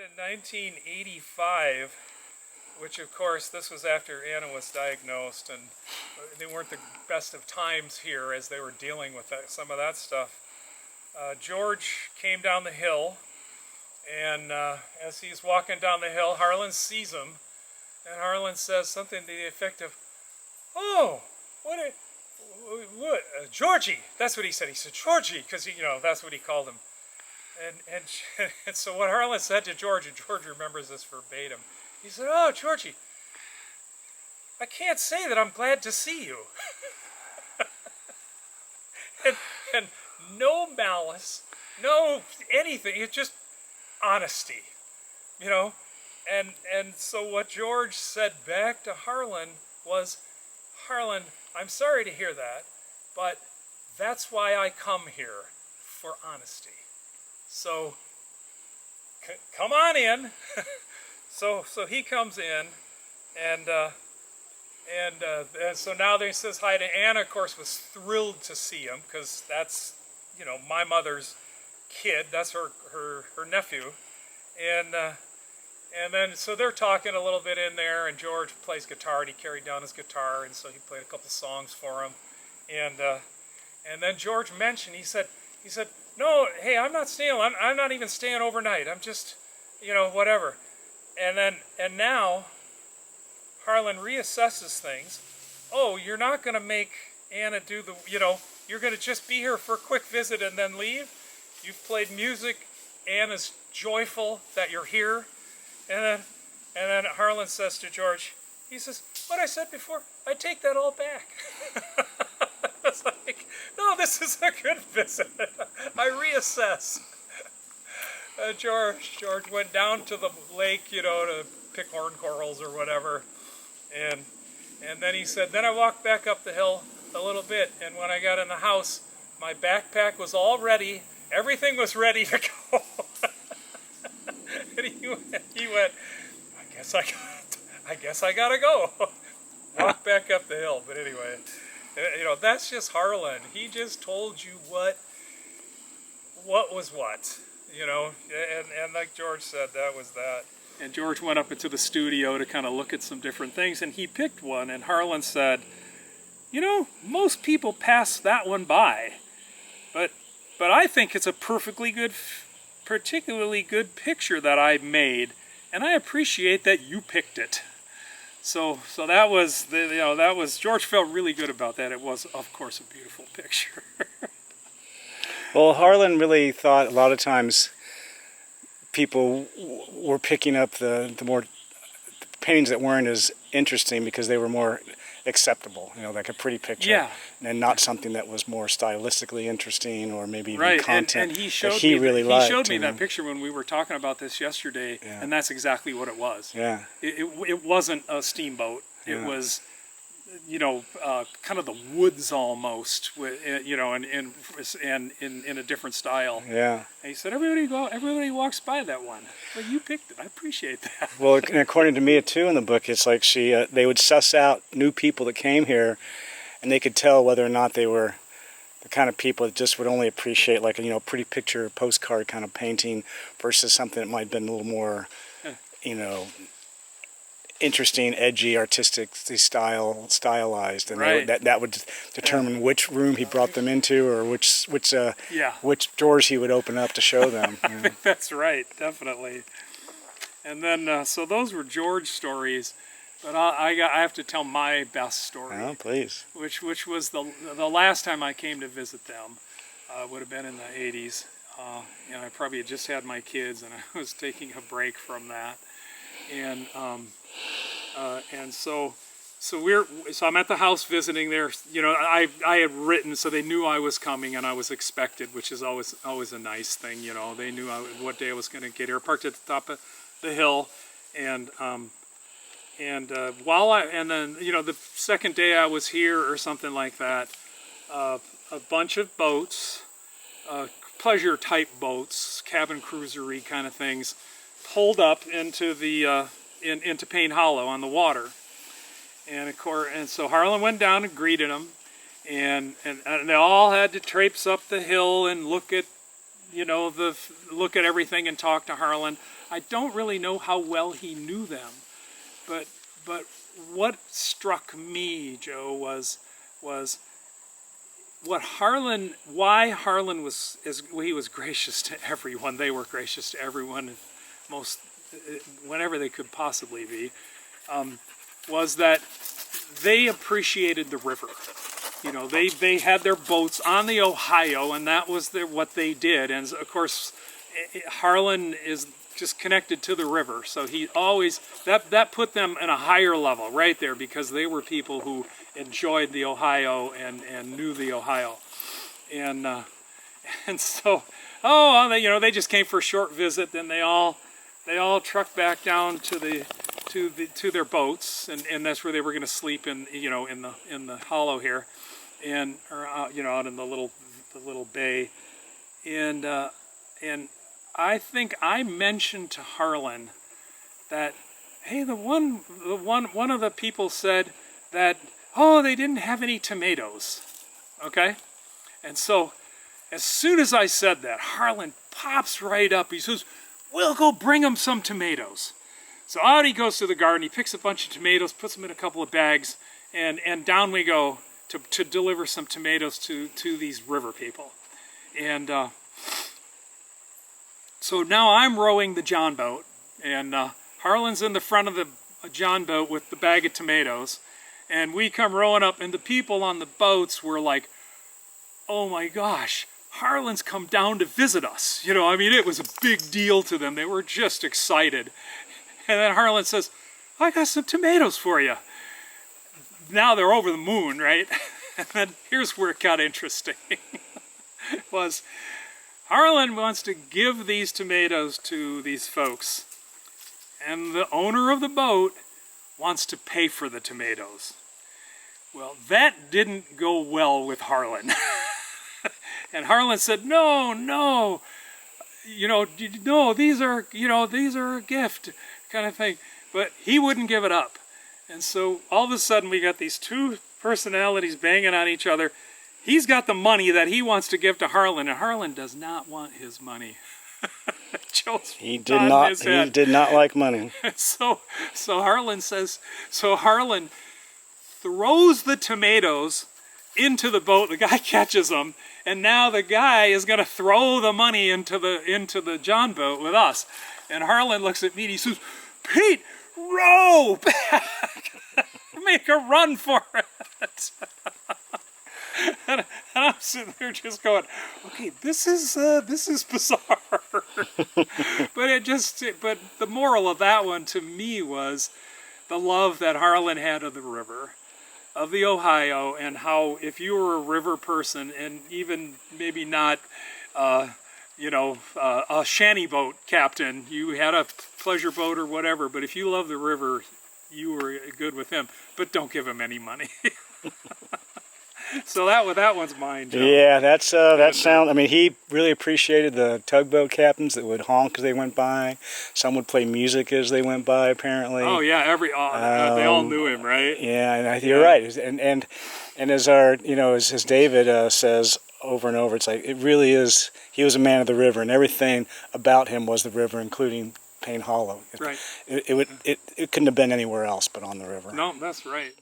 in 1985, which of course this was after Anna was diagnosed, and they weren't the best of times here as they were dealing with some of that stuff. George came down the hill, and as he's walking down the hill, Harlan sees him, and Harlan says something to the effect of, "Oh, what, Georgie!" That's what he said. He said, "Georgie," because that's what he called him. And so what Harlan said to George, and George remembers this verbatim, he said, "Oh, Georgie, I can't say that I'm glad to see you." and no malice, no anything, it's just honesty, And so what George said back to Harlan was, "Harlan, I'm sorry to hear that, but that's why I come here, for honesty. So come on in." so he comes in, and so now he says hi to Anna. Of course, was thrilled to see him, because that's my mother's kid. That's her nephew, and then so they're talking a little bit in there, and George plays guitar, and he carried down his guitar, and so he played a couple songs for him, and then George mentioned, he said, "No, hey, I'm not staying. I'm not even staying overnight. I'm just, whatever." And now Harlan reassesses things. "Oh, you're not going to make Anna do the, you're going to just be here for a quick visit and then leave? You've played music. Anna's joyful that you're here." And then Harlan says to George, he says, "What I said before, I take that all back." It's like, no, this is a good visit. I reassess. George went down to the lake, to pick horn corals or whatever, and then he said, "Then I walked back up the hill a little bit, and when I got in the house, my backpack was all ready. Everything was ready to go." And he went, I guess I gotta go." Walk back up the hill. But anyway, that's just Harlan. He just told you what was what, and like George said, that was that. And George went up into the studio to kind of look at some different things, and he picked one, and Harlan said, "Most people pass that one by, but I think it's a particularly good picture that I made, and I appreciate that you picked it." So that was that was George felt really good about that. It was, of course, a beautiful picture. Well, Harlan really thought a lot of times people were picking up the paintings that weren't as interesting because they were more acceptable, like a pretty picture, and not something that was more stylistically interesting or maybe even content and he liked. Showed me that picture when we were talking about this yesterday, and that's exactly what it was. Yeah, it wasn't a steamboat. It was, kind of the woods almost, and in a different style. Yeah. And he said, everybody walks by that one. Well, you picked it. I appreciate that. Well, and according to Mia too in the book, it's like they would suss out new people that came here, and they could tell whether or not they were the kind of people that just would only appreciate like a pretty picture postcard kind of painting versus something that might have been a little more, interesting, edgy, artistically stylized, and that would determine which room he brought them into, or which doors he would open up to show them. I think that's right, definitely. And then so those were George stories, but I have to tell my best story. Oh, please. Which was the last time I came to visit them. Would have been in the 80s. I probably had just had my kids, and I was taking a break from that, and so I'm at the house visiting there. I had written, so they knew I was coming and I was expected, which is always a nice thing. They knew what day I was going to get here. Parked at the top of the hill, and then the second day I was here or something like that, a bunch of boats, pleasure type boats, cabin cruisery kind of things, pulled up into the into Payne Hollow on the water, and so Harlan went down and greeted them, and they all had to traipse up the hill and look at look at everything and talk to Harlan. I don't really know how well he knew them, but what struck me, Joe, was why Harlan was gracious to everyone. They were gracious to everyone, whenever they could possibly be. Was that they appreciated the river. They had their boats on the Ohio, and that was what they did. And of course, Harlan is just connected to the river, so he always that put them in a higher level right there, because they were people who enjoyed the Ohio and knew the Ohio, and so they just came for a short visit. Then they all trucked back down to their boats, and that's where they were going to sleep in the hollow here, out in the little bay, and I think I mentioned to Harlan that, hey, one of the people said that, oh, they didn't have any tomatoes, okay? And so as soon as I said that, Harlan pops right up. He says, we'll go bring them some tomatoes. So out he goes to the garden. He picks a bunch of tomatoes, puts them in a couple of bags, and down we go to deliver some tomatoes to these river people. And so now I'm rowing the John boat, and Harlan's in the front of the John boat with the bag of tomatoes, and we come rowing up, and the people on the boats were like, oh my gosh, Harlan's come down to visit us. It was a big deal to them. They were just excited. And then Harlan says, I got some tomatoes for you. Now they're over the moon, right? And then here's where it got interesting. was Harlan wants to give these tomatoes to these folks, and the owner of the boat wants to pay for the tomatoes. Well, that didn't go well with Harlan. And Harlan said, no, these are a gift, kind of thing. But he wouldn't give it up. And so all of a sudden we got these two personalities banging on each other. He's got the money that he wants to give to Harlan, and Harlan does not want his money. He did not like money. So Harlan throws the tomatoes into the boat. The guy catches them, and now the guy is going to throw the money into the John boat with us. And Harlan looks at me and he says, Pete, row back! Make a run for it! And I'm sitting there just going, okay, this is bizarre. But the moral of that one to me was the love that Harlan had of the river, of the Ohio, and how if you were a river person, and even maybe not, a shanty boat captain, you had a pleasure boat or whatever, but if you love the river, you were good with him. But don't give him any money. So that one's mine, Joe. Yeah, that sound. I mean, he really appreciated the tugboat captains that would honk as they went by. Some would play music as they went by, apparently. Oh yeah, they all knew him, right? Yeah, and you're right. And as as David says over and over, it's like it really is. He was a man of the river, and everything about him was the river, including Payne Hollow. Right. It couldn't have been anywhere else but on the river. No, that's right.